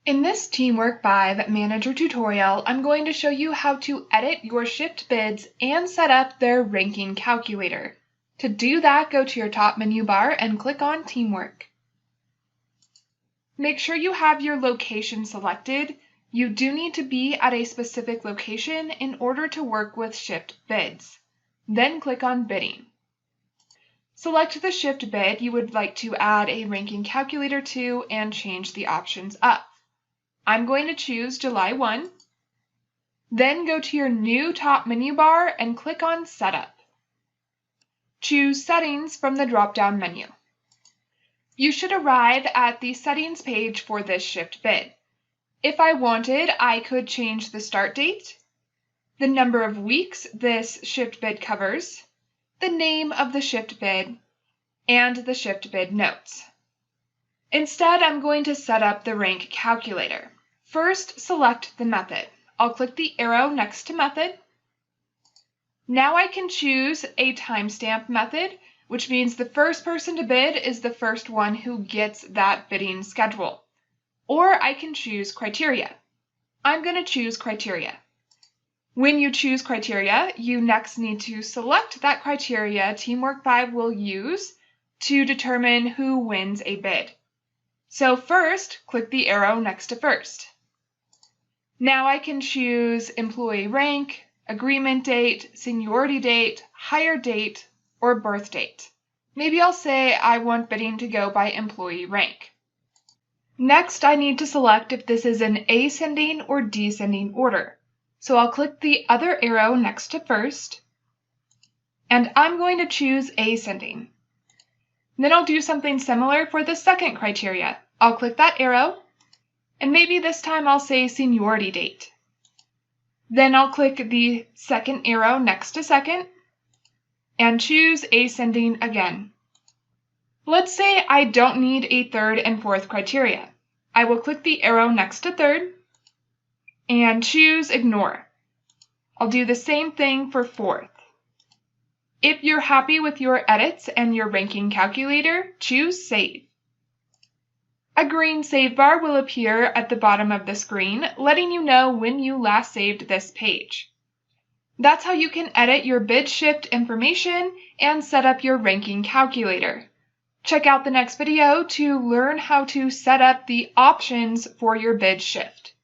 In this TeamWork 5 Manager tutorial, I'm going to show you how to edit your shift bids and set up their ranking calculator. To do that, go to your top menu bar and click on TeamWork. Make sure you have your location selected. You do need to be at a specific location in order to work with shift bids. Then click on Bidding. Select the shift bid you would like to add a ranking calculator to and change the options up. I'm going to choose July 1. Then go to your new top menu bar and click on Setup. Choose Settings from the drop-down menu. You should arrive at the settings page for this shift bid. If I wanted, I could change the start date, the number of weeks this shift bid covers, the name of the shift bid, and the shift bid notes. Instead, I'm going to set up the rank calculator. First, select the method. I'll click the arrow next to method. Now I can choose a timestamp method, which means the first person to bid is the first one who gets that bidding schedule. Or I can choose criteria. I'm going to choose criteria. When you choose criteria, you next need to select that criteria TeamWork 5 will use to determine who wins a bid. So first, click the arrow next to first. Now I can choose employee rank, agreement date, seniority date, hire date, or birth date. Maybe I'll say I want bidding to go by employee rank. Next, I need to select if this is an ascending or descending order. So I'll click the other arrow next to first, and I'm going to choose ascending. Then I'll do something similar for the second criteria. I'll click that arrow, and maybe this time I'll say seniority date. Then I'll click the second arrow next to second, and choose ascending again. Let's say I don't need a third and fourth criteria. I will click the arrow next to third, and choose ignore. I'll do the same thing for fourth. If you're happy with your edits and your ranking calculator, choose Save. A green save bar will appear at the bottom of the screen, letting you know when you last saved this page. That's how you can edit your bid shift information and set up your ranking calculator. Check out the next video to learn how to set up the options for your bid shift.